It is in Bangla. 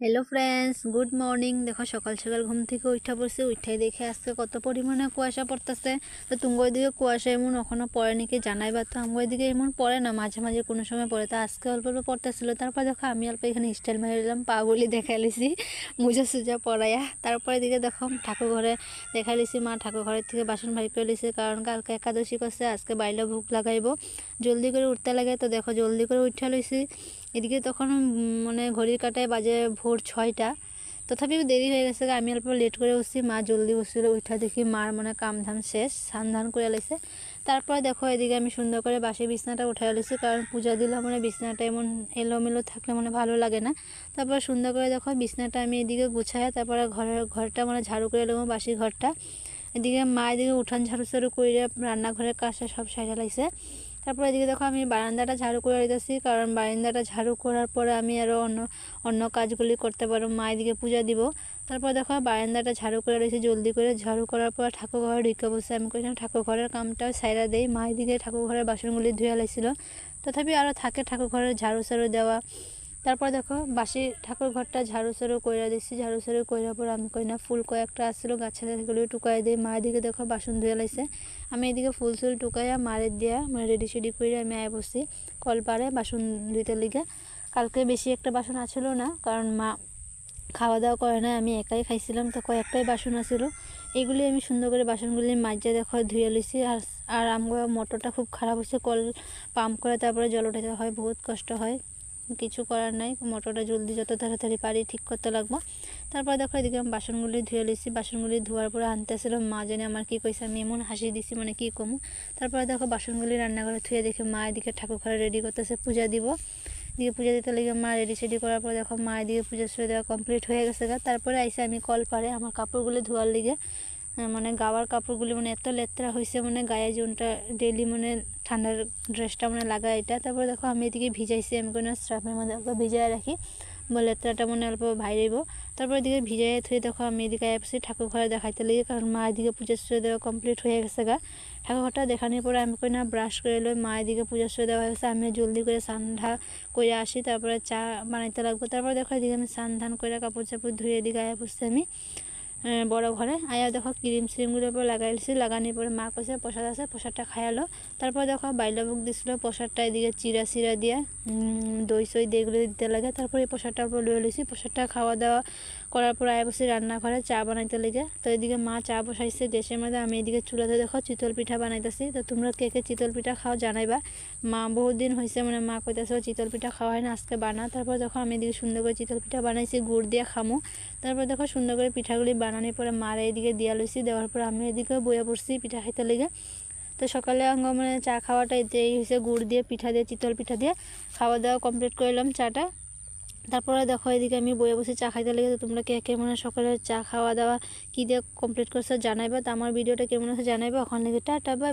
Hello friends, good morning. দেখো সকাল সকাল ঘুম থেকে উঠা পড়ছে, উঠাই দেখে আজকে কত পরিমাণে কুয়াশা পড়তেছে। তো তুঙ্গর দিকে কুয়াশা এমন এখনো পড়ে নাকি জানাইবা। তো আমার দিকে এমন পড়ে না, মাঝে মাঝে কোনো সময় পড়ে। তো আজকে অল্প অল্প পড়তেছিল। তারপর দেখো আমি অল্প এখানে স্টাইল মারি দিলাম, পা গুলি দেখাই লিছি মুজা সুজা পড়াইয়া। তারপরে দিকে দেখো ঠাকুর ঘরে দেখাই লিছি, মা ঠাকুর ঘরের থেকে বাসন ভাই করে লিছে, কারণ কালকে একাদশী করছে, আজকে বাইলে ভোগ লাগাইব, জলদি করে উঠতে লাগে। তো দেখো জলদি করে উঠা লইছি। এদিকে তখন মানে ঘড়ির কাটায় বাজে ভোর 6টা, তথাপিও দেরি হয়ে গেছে। আমি অল্প লেট করে উঠছি, মা জলদি উঠছিল। উঠা দেখি মার মানে কাম ধাম শেষ, স্নান ধান করে লাইছে। তারপরে দেখো এদিকে আমি সুন্দর করে বাসি বিছনাটা উঠাই লাইছি, কারণ পূজা দিলে মানে বিছনাটা এমন এলোমেলো থাকলে মানে ভালো লাগে না। তারপর সুন্দর করে দেখো বিছনাটা আমি এদিকে গুছাই, তারপরে ঘরটা মানে ঝাড়ু করে নেবো, বাসি ঘরটা। এদিকে মা এদিকে উঠান ঝাড়ু চাড়ু করে রান্নাঘরের কাজটা সব সাজা লাইছে। তারপর এদিকে দেখো আমি বারান্দাটা ঝাড়ু করে দিতেছি, কারণ বারান্দাটা ঝাড়ু করার পরে আমি আরও অন্য কাজগুলি করতে পারবো, মা এদিকে পূজা দিব। তারপর দেখো বারান্দাটা ঝাড়ু করে রয়েছে, জলদি করে ঝাড়ু করার পর ঠাকুর ঘরে ঢুকে বসে আমি কইলাম ঠাকুর ঘরের কামটাও সাইরা দেই। মা এদিকে ঠাকুর ঘরের বাসনগুলি ধুয়ে লাইছিল, তথাপি আরও থাকে ঠাকুর ঘরের ঝাড়ু চাড়ু দেওয়া। তারপর দেখো বাসি ঠাকুর ঘরটা ঝাড়ু চাড়ু কইরা দিচ্ছি। ঝাড়ু চাড়ু কইরার পর আমি কই না ফুল কয়েকটা আসছিলো গাছের, সেগুলো টুকাই দিই। মা এদিকে দেখো বাসন ধুয়ে লাইছে, আমি এদিকে ফুল চুল টুকাইয়া মারের দিয়া মানে রেডি সেডি করে আমি আয় বসছি কল পারে বাসন ধুইতে লিগে। কালকে বেশি একটা বাসন আছিল না, কারণ মা খাওয়া দাওয়া করে না, আমি একাই খাইছিলাম, তো কয়েকটাই বাসন আছিল। এগুলি আমি সুন্দর করে বাসনগুলি মাঝে দেখো ধুয়ে লইছি। আর আমার মোটরটা খুব খারাপ হয়েছে, কল পাম্প করে তারপরে জল উঠাতে হয়, বহুত কষ্ট হয়, কিছু করার নাই। মোটরটা জলদি যত তাড়াতাড়ি পারি ঠিক করতে লাগবো। তারপর দেখো এদিকে আমি বাসনগুলি ধুয়ে লিছি। বাসনগুলি ধোয়ার পরে আনতে আসছিলাম, মা জানে আমার কী কইছে, আমি এমন হাসি দিছি মানে কী কমু। তারপরে দেখো বাসনগুলি রান্নাঘরে ধুয়ে দেখে মা এদিকে ঠাকুর ঘরে রেডি করতেছে, পূজা দিব। এদিকে পূজা দিতে লেগে মা রেডি সেডি করার পর দেখো মা এদিকে পূজা শুরু দেওয়া কমপ্লিট হয়ে গেছে। তারপরে আইসে আমি কল পারে আমার কাপড়গুলি ধোয়ার লিগে, মানে গাওয়ার কাপড়গুলি মানে এত লেত্রা হয়েছে, মানে গায়ে যেটা ডেলি মানে ঠান্ডার ড্রেসটা মানে লাগায় এটা। তারপরে দেখো আমি এদিকে ভিজাইছি, আমি কোনো স্ট্রাফের মধ্যে ভিজাই রাখি, লেত্রাটা মানে অল্প ভাইরাইব। তারপর এদিকে ভিজাই থুয়ে দেখো আমি এদিকে আসছি ঠাকুর ঘরে দেখাইতে লেগে, কারণ মা এদিকে পূজা শুরু দেওয়া কমপ্লিট হয়ে গেছে ঠাকুর ঘরটা দেখানোর পরে আমি কই না ব্রাশ করে লই, মা এদিকে পূজা শুরু দেওয়া হয়ে গেছে। আমি জলদি করে সান্ধ্যা করে আসি, তারপরে চা বানাইতে লাগবো। তারপর দেখো এদিকে আমি সান্ধান করে কাপড় চাপড় ধুয়ে এদিকে আয়া বসছি আমি বড় ঘরে। আয়া দেখো ক্রিম শ্রিমগুলোর উপর লাগাইছি, লাগানোর পরে মা কইছে প্রসাদ আছে, প্রসাদটা খাইয়ালো। তারপর দেখো বাইলা বুক দিছিল, প্রসাদটা এদিকে চিরা চিরা দিয়ে দই সই দিয়ে এগুলো দিতে লাগে। তারপরে এই প্রসাদটার উপর লয়ে লইছি। প্রসাদটা খাওয়া দাওয়া করার পর আয়া বসে রান্নাঘরে চা বানাইতে লেগে। তো এদিকে মা চা বসাইছে গ্যাসের মধ্যে, আমি এদিকে চুলাতে দেখো চিতল পিঠা বানাইতেছি। তো তোমরা কে কে চিতল পিঠা খাও জানাইবা। মা বহুত দিন হয়েছে মানে মা কইতেছে চিতল পিঠা খাওয়া হয় না, আজকে বানা। তারপর দেখো আমি এদিকে সুন্দর করে চিতল পিঠা বানাইছি, গুড় দিয়ে খামো। তারপর দেখো সুন্দর করে পিঠাগুলি বানানোর পরে মার এদিকে দিয়া লইছি, দেওয়ার পর আমি এদিকে বইয়া পড়ছি পিঠা খাইতে লেগে। তো সকালে মানে চা খাওয়াটা এই হয়েছে, গুড় দিয়ে পিঠা দিয়ে চিতল পিঠা দিয়ে খাওয়া দাওয়া কমপ্লিট করলাম চাটা। তারপরে দেখো এদিকে আমি বইয়ে বসে চা খাইতে লেগে। তো তোমরা কে কেমন সকালে চা খাওয়া দাওয়া কী দিয়ে কমপ্লিট করছো জানাইবা। তো আমার ভিডিওটা কেমন হচ্ছে জানাইবা। ওখান থেকে টাটা বাই।